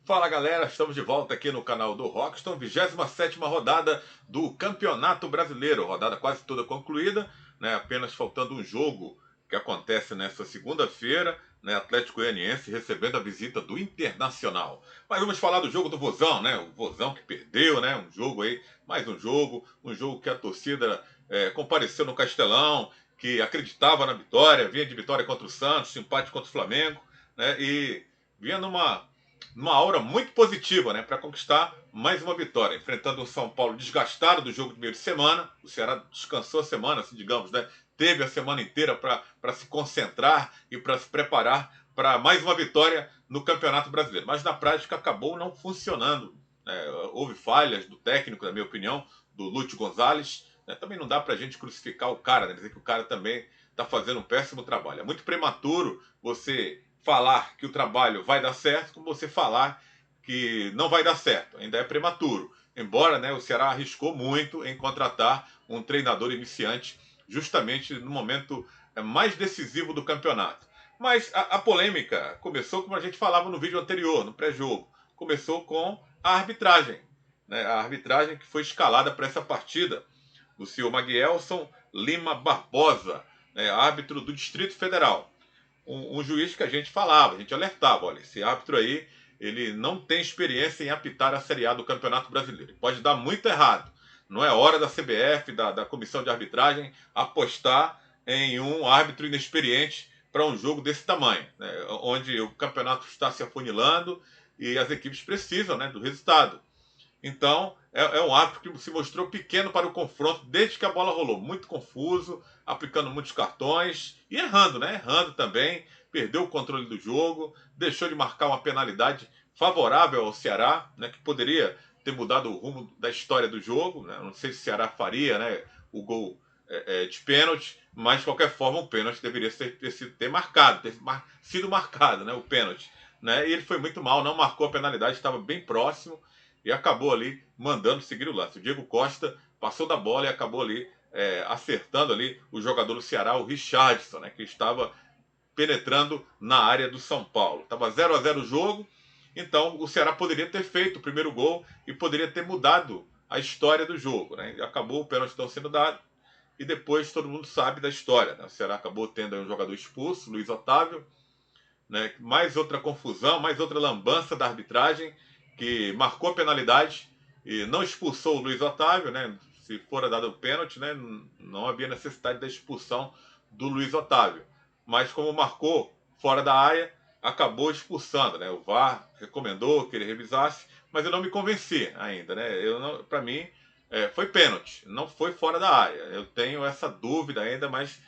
Fala galera, estamos de volta aqui no canal do Rockston, 27ª rodada do Campeonato Brasileiro, rodada quase toda concluída, né? Apenas faltando um jogo que acontece nesta segunda-feira, né? Atlético Goianiense recebendo a visita do Internacional. Mas vamos falar do jogo do Vozão, né? O Vozão que perdeu, né? Um jogo aí, mais um jogo que a torcida compareceu no Castelão, que acreditava na vitória, vinha de vitória contra o Santos, empate contra o Flamengo, né? E vinha numa aura muito positiva, né, para conquistar mais uma vitória, enfrentando o São Paulo desgastado do jogo de meio de semana. O Ceará descansou a semana, assim, digamos, né, teve a semana inteira para se concentrar e para se preparar para mais uma vitória no Campeonato Brasileiro. Mas na prática acabou não funcionando. Houve falhas do técnico, na minha opinião, do Lúcio Gonzalez. Né? Também não dá para a gente crucificar o cara, né? Dizer que o cara também está fazendo um péssimo trabalho. É muito prematuro você falar que o trabalho vai dar certo, como você falar que não vai dar certo. Ainda é prematuro. Embora, né, o Ceará arriscou muito em contratar um treinador iniciante justamente no momento mais decisivo do campeonato. Mas a polêmica começou, como a gente falava no vídeo anterior, no pré-jogo. Começou com a arbitragem. Né, a arbitragem que foi escalada para essa partida do senhor Maguielson Lima Barbosa, né, árbitro do Distrito Federal. Um juiz que a gente falava, a gente alertava, olha, esse árbitro aí, ele não tem experiência em apitar a Série A do Campeonato Brasileiro. Pode dar muito errado. Não é hora da CBF, da Comissão de Arbitragem, apostar em um árbitro inexperiente para um jogo desse tamanho, né, onde o campeonato está se afunilando e as equipes precisam, né, do resultado. Então, é um árbitro que se mostrou pequeno para o confronto desde que a bola rolou. Muito confuso, aplicando muitos cartões e errando, né? Errando também. Perdeu o controle do jogo, deixou de marcar uma penalidade favorável ao Ceará, né? Que poderia ter mudado o rumo da história do jogo. Né? Não sei se o Ceará faria, né? O gol de pênalti, mas de qualquer forma o pênalti deveria ter marcado, ter sido marcado, né? O pênalti. Né? E ele foi muito mal, não marcou a penalidade, estava bem próximo e acabou ali mandando seguir o lance. O Diego Costa passou da bola e acabou ali acertando ali o jogador do Ceará, o Richardson, né, que estava penetrando na área do São Paulo. Estava 0-0 o jogo, então o Ceará poderia ter feito o primeiro gol e poderia ter mudado a história do jogo. Né? E acabou o pênalti não sendo dado e depois todo mundo sabe da história. Né? O Ceará acabou tendo um jogador expulso, Luiz Otávio, né? Mais outra confusão, mais outra lambança da arbitragem que marcou a penalidade e não expulsou o Luiz Otávio, né? Se fora dado o pênalti, né? Não havia necessidade da expulsão do Luiz Otávio. Mas como marcou fora da área, acabou expulsando, né? O VAR recomendou que ele revisasse, mas eu não me convenci ainda, né? Para mim, foi pênalti, não foi fora da área. Eu tenho essa dúvida ainda, mas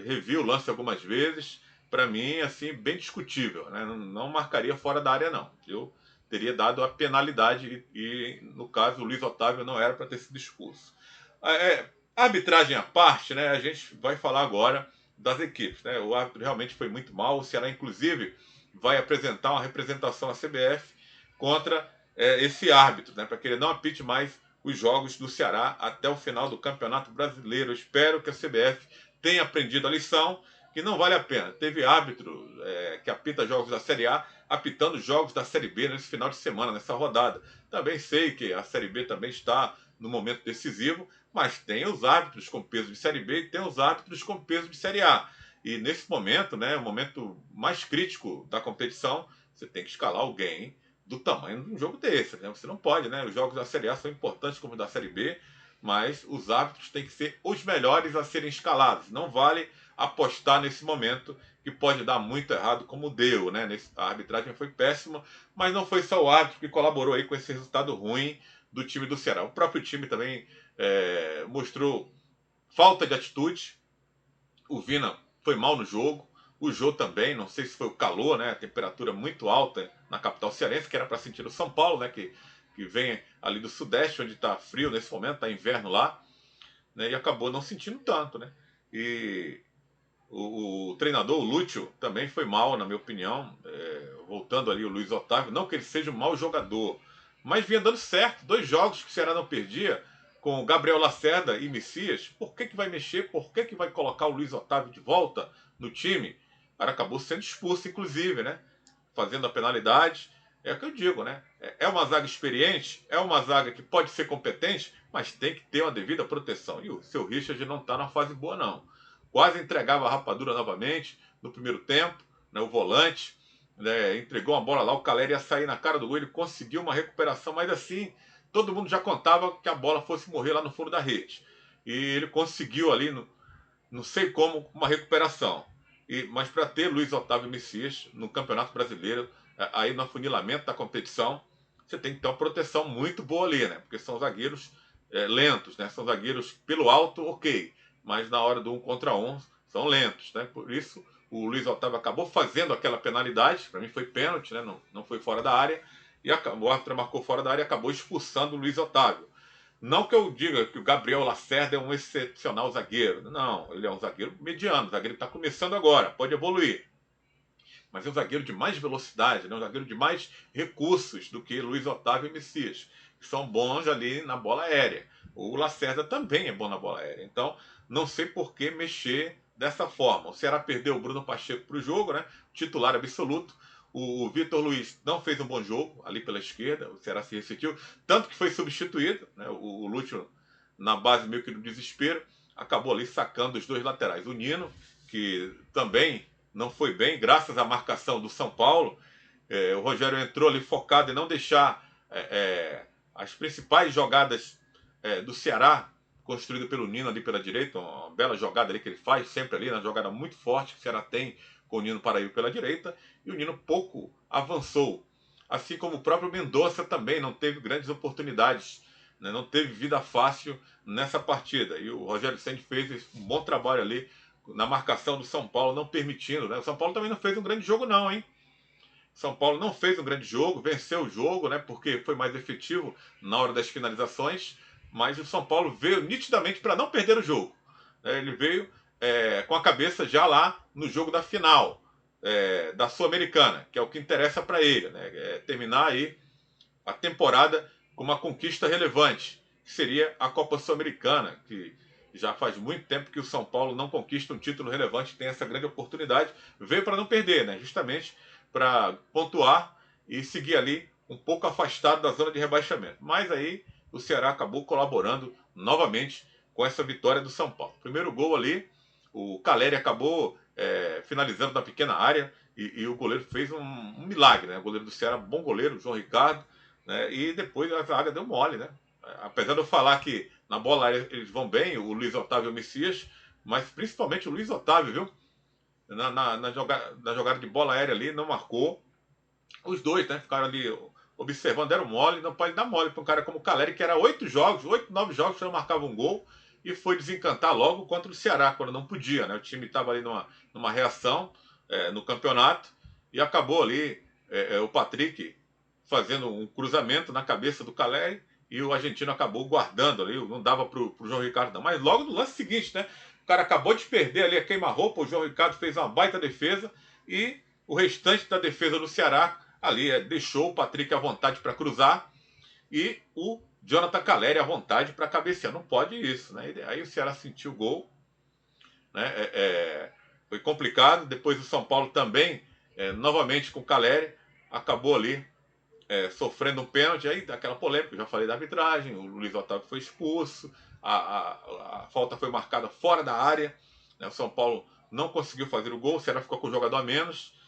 revi o lance algumas vezes. Para mim, assim, bem discutível. Né? Não marcaria fora da área, não. Eu teria dado a penalidade e no caso, o Luiz Otávio não era para ter sido expulso. Arbitragem à parte, né? A gente vai falar agora das equipes. Né? O árbitro realmente foi muito mal. O Ceará, inclusive, vai apresentar uma representação à CBF contra esse árbitro, né? Para que ele não apite mais os jogos do Ceará até o final do Campeonato Brasileiro. Eu espero que a CBF tenha aprendido a lição, que não vale a pena. Teve árbitro que apita jogos da Série A, apitando jogos da Série B nesse final de semana, nessa rodada. Também sei que a Série B também está no momento decisivo, mas tem os árbitros com peso de Série B e tem os árbitros com peso de Série A. E nesse momento, né, o momento mais crítico da competição, você tem que escalar alguém do tamanho de um jogo desse. Né? Você não pode, né? Os jogos da Série A são importantes como os da Série B, mas os árbitros têm que ser os melhores a serem escalados. Não vale apostar nesse momento que pode dar muito errado, como deu, né? A arbitragem foi péssima, mas não foi só o árbitro que colaborou aí com esse resultado ruim do time do Ceará. O próprio time também mostrou falta de atitude. O Vina foi mal no jogo. O Jô também, não sei se foi o calor, né? A temperatura muito alta na capital cearense, que era para sentir no São Paulo, né? Que vem ali do Sudeste, onde está frio nesse momento, está inverno lá, né? E acabou não sentindo tanto, né? E o treinador, o Lúcio, também foi mal, na minha opinião. Voltando ali o Luiz Otávio, não que ele seja um mau jogador, mas vinha dando certo. 2 jogos que o Ceará não perdia, com o Gabriel Lacerda e Messias. Por que vai mexer? Por que vai colocar o Luiz Otávio de volta no time? O cara acabou sendo expulso, inclusive, né? Fazendo a penalidade. É o que eu digo, né? É uma zaga experiente, é uma zaga que pode ser competente, mas tem que ter uma devida proteção. E o seu Richard não está na fase boa, não. Quase entregava a rapadura novamente no primeiro tempo, né? O volante, né? Entregou uma bola lá, o Caleri ia sair na cara do gol, ele conseguiu uma recuperação, mas assim, todo mundo já contava que a bola fosse morrer lá no fundo da rede. E ele conseguiu ali, não sei como, uma recuperação. Mas para ter Luiz Otávio Messias no Campeonato Brasileiro, aí no afunilamento da competição, você tem que ter uma proteção muito boa ali, né? Porque são zagueiros lentos, né? São zagueiros pelo alto, ok. Mas na hora do 1 contra 1, são lentos, né? Por isso, o Luiz Otávio acabou fazendo aquela penalidade. Para mim foi pênalti, né? Não foi fora da área. E o árbitro marcou fora da área e acabou expulsando o Luiz Otávio. Não que eu diga que o Gabriel Lacerda é um excepcional zagueiro. Não, ele é um zagueiro mediano, um zagueiro que está começando agora, pode evoluir. Mas é um zagueiro de mais velocidade, né? Um zagueiro de mais recursos do que Luiz Otávio e Messias, que são bons ali na bola aérea. O Lacerda também é bom na bola aérea. Então, não sei por que mexer dessa forma. O Ceará perdeu o Bruno Pacheco para o jogo, né? Titular absoluto. O Vitor Luiz não fez um bom jogo ali pela esquerda, o Ceará se ressentiu, tanto que foi substituído, né? O Lúcio, na base meio que do desespero, acabou ali sacando os dois laterais. O Nino, que também não foi bem, graças à marcação do São Paulo. O Rogério entrou ali focado em não deixar as principais jogadas do Ceará, construída pelo Nino ali pela direita, uma bela jogada ali que ele faz sempre ali, uma jogada muito forte que o Ceará tem com o Nino Paraíba pela direita, e o Nino pouco avançou. Assim como o próprio Mendonça também não teve grandes oportunidades, né? Não teve vida fácil nessa partida. E o Rogério Ceni fez um bom trabalho ali na marcação do São Paulo, não permitindo, né? O São Paulo também não fez um grande jogo, não, hein? São Paulo não fez um grande jogo, venceu o jogo, né? Porque foi mais efetivo na hora das finalizações, mas o São Paulo veio nitidamente para não perder o jogo. Ele veio com a cabeça já lá no jogo da final da Sul-Americana, que é o que interessa para ele, né? Terminar aí a temporada com uma conquista relevante, que seria a Copa Sul-Americana, que já faz muito tempo que o São Paulo não conquista um título relevante, tem essa grande oportunidade, veio para não perder, né? Justamente para pontuar e seguir ali um pouco afastado da zona de rebaixamento. Mas aí o Ceará acabou colaborando novamente com essa vitória do São Paulo. Primeiro gol ali, o Caleri acabou finalizando na pequena área e o goleiro fez um milagre, né? O goleiro do Ceará, bom goleiro, o João Ricardo, né? E depois a zaga deu mole, né? Apesar de eu falar que na bola eles vão bem, o Luiz Otávio e o Messias, mas principalmente o Luiz Otávio, viu? Na jogada de bola aérea ali, não marcou. Os dois, né? Ficaram ali observando, deram mole, não pode dar mole para um cara como o Caleri, que era 9 jogos, que não marcava um gol, e foi desencantar logo contra o Ceará, quando não podia, né? O time estava ali numa reação no campeonato, e acabou ali o Patrick fazendo um cruzamento na cabeça do Caleri, e o argentino acabou guardando ali, não dava pro João Ricardo não. Mas logo no lance seguinte, né? O cara acabou de perder ali a queima-roupa, o João Ricardo fez uma baita defesa, e o restante da defesa do Ceará ali deixou o Patrick à vontade para cruzar e o Jonathan Caleri à vontade para cabecear. Não pode isso, né? Aí o Ceará sentiu o gol, né? Foi complicado. Depois o São Paulo também, novamente com o Caleri, acabou ali sofrendo um pênalti, aí daquela polêmica, eu já falei da arbitragem, o Luiz Otávio foi expulso, a falta foi marcada fora da área, né? O São Paulo não conseguiu fazer o gol, o Ceará ficou com o jogador a menos,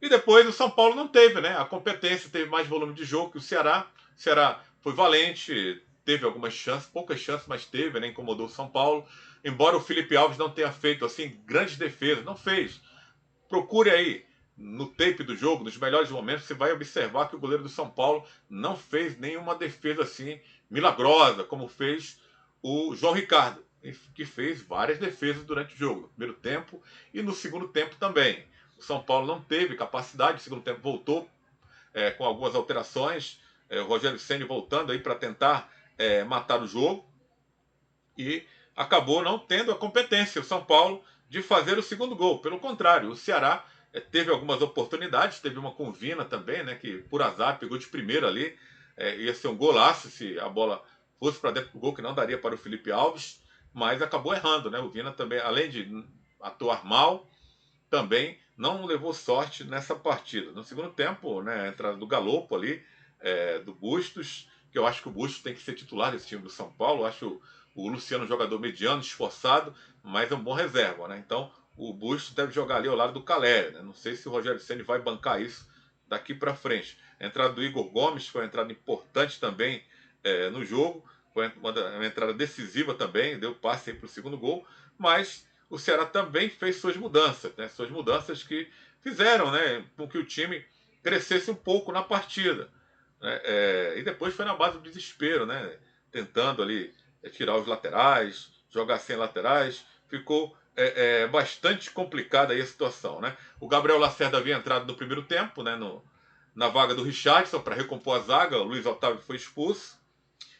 e depois o São Paulo não teve, né? A competência, teve mais volume de jogo que o Ceará. O Ceará foi valente, teve algumas chances, poucas chances, mas teve, né? Incomodou o São Paulo. Embora o Felipe Alves não tenha feito assim grandes defesas, não fez. Procure aí no tape do jogo, nos melhores momentos, você vai observar que o goleiro do São Paulo não fez nenhuma defesa assim milagrosa, como fez o João Ricardo, que fez várias defesas durante o jogo, no primeiro tempo e no segundo tempo também. O São Paulo não teve capacidade, no segundo tempo voltou com algumas alterações, o Rogério Ceni voltando aí para tentar matar o jogo e acabou não tendo a competência, o São Paulo, de fazer o segundo gol. Pelo contrário, o Ceará teve algumas oportunidades, teve uma com Vina também, né, que por azar pegou de primeira ali, ia ser um golaço se a bola fosse para dentro do gol, que não daria para o Felipe Alves, mas acabou errando, né? O Vina também, além de atuar mal, também não levou sorte nessa partida. No segundo tempo, né, a entrada do Galopo ali, do Bustos, que eu acho que o Bustos tem que ser titular desse time do São Paulo. Eu acho o Luciano um jogador mediano, esforçado, mas é um bom reserva, né? Então o Bustos deve jogar ali ao lado do Caleri, né? Não sei se o Rogério Ceni vai bancar isso daqui para frente. A entrada do Igor Gomes foi uma entrada importante também no jogo, foi uma entrada decisiva também, deu passe para o segundo gol, mas o Ceará também fez suas mudanças, né? Suas mudanças que fizeram, né, com que o time crescesse um pouco na partida, né? E depois foi na base do desespero, né? Tentando ali tirar os laterais, jogar sem laterais, ficou bastante complicada aí a situação, né? O Gabriel Lacerda havia entrado no primeiro tempo, né, na vaga do Richardson para recompor a zaga, o Luiz Otávio foi expulso.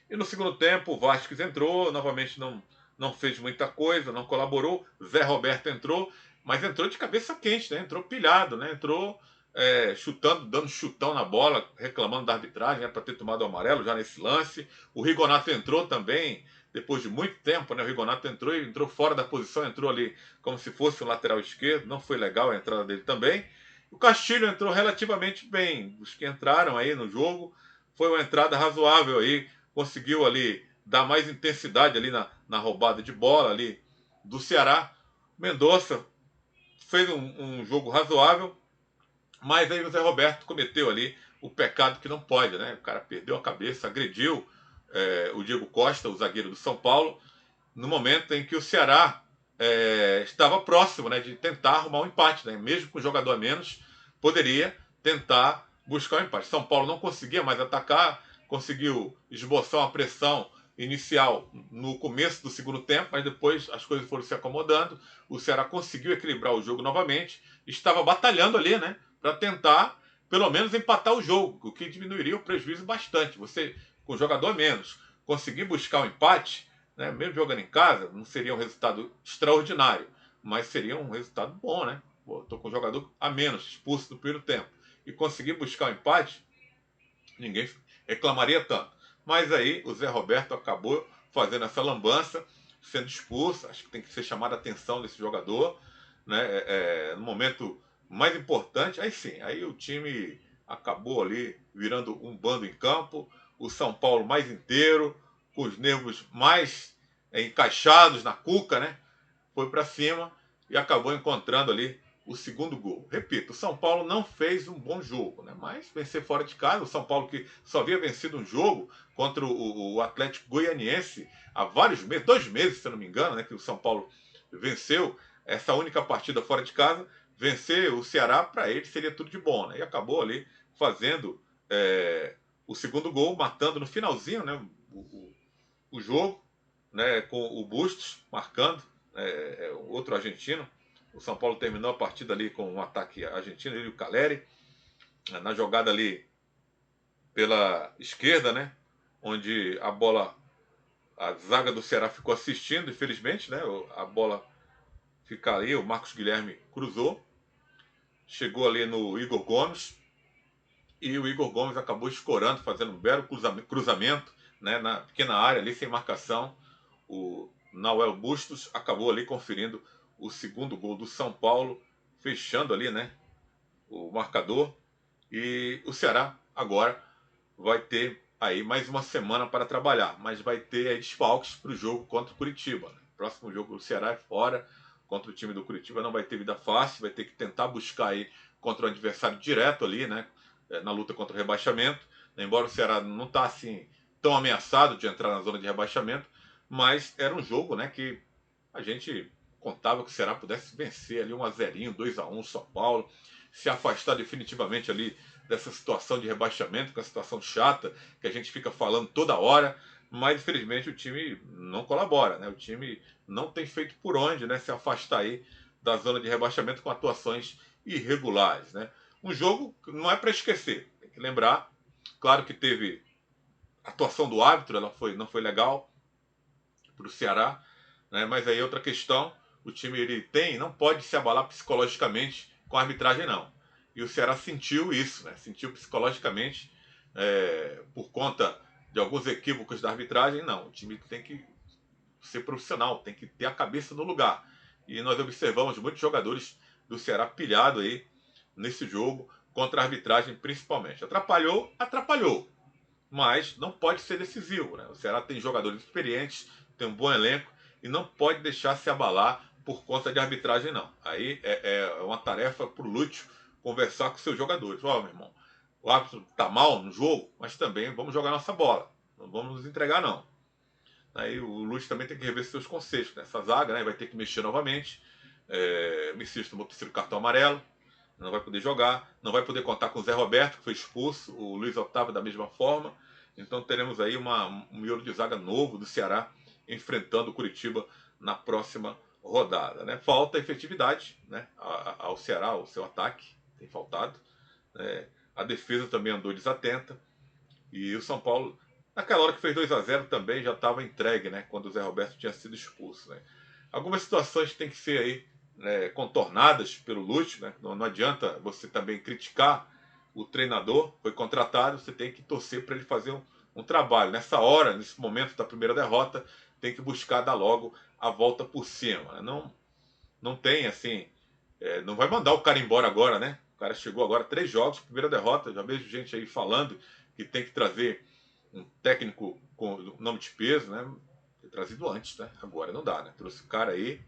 E no segundo tempo, o Vasquez entrou, novamente não fez muita coisa, não colaborou. Zé Roberto entrou, mas entrou de cabeça quente, né? Entrou pilhado, né? Entrou chutando, dando chutão na bola, reclamando da arbitragem, para ter tomado o amarelo já nesse lance. O Rigonato entrou também, depois de muito tempo, né? O Rigonato entrou fora da posição, entrou ali como se fosse um lateral esquerdo, não foi legal a entrada dele também. O Castilho entrou relativamente bem, os que entraram aí no jogo, foi uma entrada razoável aí, conseguiu ali dar mais intensidade ali na roubada de bola ali do Ceará. Mendonça fez um jogo razoável, mas aí o Zé Roberto cometeu ali o pecado que não pode, né? O cara perdeu a cabeça, agrediu o Diego Costa, o zagueiro do São Paulo, no momento em que o Ceará estava próximo, né, de tentar arrumar um empate, né? Mesmo com o jogador a menos, poderia tentar buscar um empate. São Paulo não conseguia mais atacar, conseguiu esboçar uma pressão inicial no começo do segundo tempo, mas depois as coisas foram se acomodando. O Ceará conseguiu equilibrar o jogo novamente, estava batalhando ali, né, para tentar pelo menos empatar o jogo, o que diminuiria o prejuízo bastante. Você, com jogador a menos, conseguir buscar um empate, né, mesmo jogando em casa, não seria um resultado extraordinário, mas seria um resultado bom, né? Estou com um jogador a menos, expulso no primeiro tempo, e conseguir buscar o empate, ninguém reclamaria tanto. Mas aí o Zé Roberto acabou fazendo essa lambança, sendo expulso. Acho que tem que ser chamada a atenção desse jogador, né? No momento mais importante. Aí sim, aí o time acabou ali virando um bando em campo. O São Paulo mais inteiro, com os nervos mais encaixados na cuca, né? Foi para cima e acabou encontrando ali o segundo gol. Repito, o São Paulo não fez um bom jogo, né? Mas vencer fora de casa, o São Paulo que só havia vencido um jogo contra o Atlético Goianiense há vários meses, 2 meses, se eu não me engano, né? Que o São Paulo venceu essa única partida fora de casa, vencer o Ceará para ele seria tudo de bom, né? E acabou ali fazendo o segundo gol, matando no finalzinho, né? O jogo, né, com o Bustos marcando, outro argentino. O São Paulo terminou a partida ali com um ataque argentino, ele e o Caleri, na jogada ali pela esquerda, né, onde a zaga do Ceará ficou assistindo, infelizmente, né, a bola fica ali, o Marcos Guilherme cruzou, chegou ali no Igor Gomes, e o Igor Gomes acabou escorando, fazendo um belo cruzamento, né, na pequena área ali, sem marcação. O Nauel Bustos acabou ali conferindo o segundo gol do São Paulo, fechando ali, né, o marcador. E o Ceará agora vai ter aí mais uma semana para trabalhar, mas vai ter aí desfalques para o jogo contra o Curitiba, né? O próximo jogo do Ceará é fora, contra o time do Curitiba não vai ter vida fácil, vai ter que tentar buscar aí contra o adversário direto ali, né, na luta contra o rebaixamento. Embora o Ceará não está assim tão ameaçado de entrar na zona de rebaixamento, mas era um jogo, né, que a gente contava que o Ceará pudesse vencer ali 1-0, 2-1 São Paulo, se afastar definitivamente ali dessa situação de rebaixamento, com a situação chata que a gente fica falando toda hora, mas infelizmente o time não colabora, né? O time não tem feito por onde, né, se afastar aí da zona de rebaixamento com atuações irregulares, né? Um jogo que não é para esquecer, tem que lembrar, claro que teve a atuação do árbitro, não foi legal para o Ceará, né? Mas aí outra questão, o time ele não pode se abalar psicologicamente com a arbitragem não. E o Ceará sentiu isso, né? Sentiu psicologicamente por conta de alguns equívocos da arbitragem. Não, o time tem que ser profissional, tem que ter a cabeça no lugar. E nós observamos muitos jogadores do Ceará pilhado aí nesse jogo, contra a arbitragem principalmente. Atrapalhou, atrapalhou, mas não pode ser decisivo, né? O Ceará tem jogadores experientes, tem um bom elenco e não pode deixar se abalar por conta de arbitragem, não. Aí é uma tarefa para o Lúcio conversar com seus jogadores. Ó, meu irmão, o árbitro tá mal no jogo, mas também vamos jogar nossa bola. Não vamos nos entregar, não. Aí o Lúcio também tem que rever seus conceitos. Né? Essa zaga, né, vai ter que mexer novamente. O Messias tomou o terceiro cartão amarelo. Não vai poder jogar. Não vai poder contar com o Zé Roberto, que foi expulso. O Luiz Otávio da mesma forma. Então teremos aí um miolo de zaga novo do Ceará enfrentando o Curitiba na próxima rodada. Né? Falta efetividade, né, ao Ceará, ao seu ataque. Tem faltado. A defesa também andou desatenta. E o São Paulo, naquela hora que fez 2-0 também, já estava entregue, né? Quando o Zé Roberto tinha sido expulso. Né? Algumas situações têm que ser aí, né, contornadas pelo Lúcio. Né? Não adianta você também criticar o treinador, foi contratado, você tem que torcer para ele fazer um trabalho. Nessa hora, nesse momento da primeira derrota, tem que buscar dar logo a volta por cima. Né? Não tem assim, não vai mandar o cara embora agora, né? O cara chegou agora 3 jogos, primeira derrota, já vejo gente aí falando que tem que trazer um técnico com nome de peso, né? Ter trazido antes, né? Agora não dá, né? Trouxe o cara aí,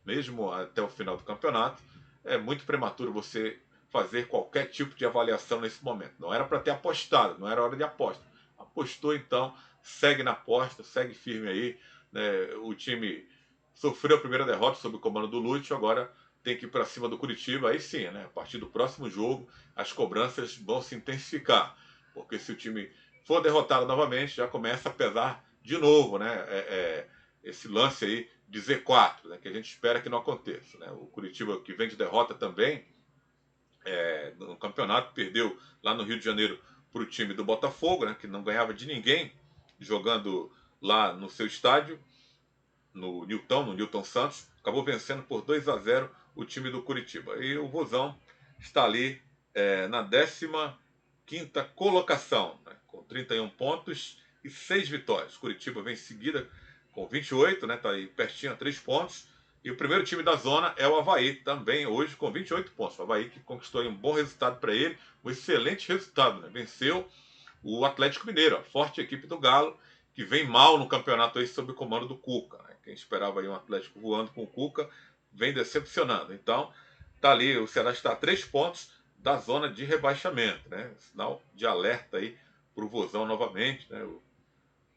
mesmo até o final do campeonato. É muito prematuro você fazer qualquer tipo de avaliação nesse momento. Não era para ter apostado, não era hora de aposta. Apostou, então, segue na aposta, segue firme aí. Né? O time sofreu a primeira derrota sob o comando do Lúcio, agora tem que ir para cima do Curitiba. Aí sim, né? A partir do próximo jogo, as cobranças vão se intensificar. Porque se o time for derrotado novamente, já começa a pesar de novo, né? Esse lance aí de Z4, né? Que a gente espera que não aconteça. Né? O Curitiba, que vem de derrota também, no campeonato, perdeu lá no Rio de Janeiro para o time do Botafogo, né? Que não ganhava de ninguém jogando lá no seu estádio, no Newton Santos, acabou vencendo por 2-0 o time do Curitiba. E o Vozão está ali na 15ª colocação, né, com 31 pontos e 6 vitórias. Curitiba vem em seguida com 28, né, tá aí pertinho a 3 pontos. E o primeiro time da zona é o Avaí, também hoje com 28 pontos. O Avaí que conquistou aí um bom resultado para ele, um excelente resultado, né? Venceu o Atlético Mineiro, a forte equipe do Galo, que vem mal no campeonato aí sob o comando do Cuca. Né? Quem esperava aí um Atlético voando com o Cuca, vem decepcionando. Então, tá ali, o Ceará está a 3 pontos da zona de rebaixamento. Né? Sinal de alerta aí para o Vozão novamente. Né?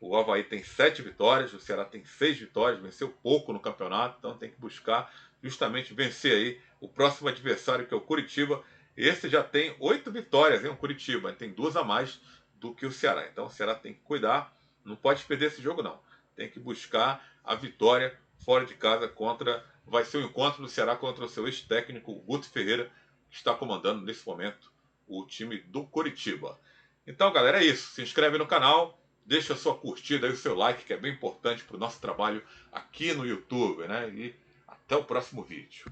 O Avaí tem 7 vitórias, o Ceará tem 6 vitórias, venceu pouco no campeonato, então tem que buscar justamente vencer aí o próximo adversário, que é o Curitiba. Esse já tem 8 vitórias, hein, o Curitiba, tem 2 a mais do que o Ceará. Então o Ceará tem que cuidar, não pode perder esse jogo não. Tem que buscar a vitória fora de casa contra... Vai ser o encontro do Ceará contra o seu ex-técnico, o Guto Ferreira, que está comandando nesse momento o time do Curitiba. Então, galera, é isso. Se inscreve no canal, deixa a sua curtida e o seu like, que é bem importante para o nosso trabalho aqui no YouTube, né? E até o próximo vídeo.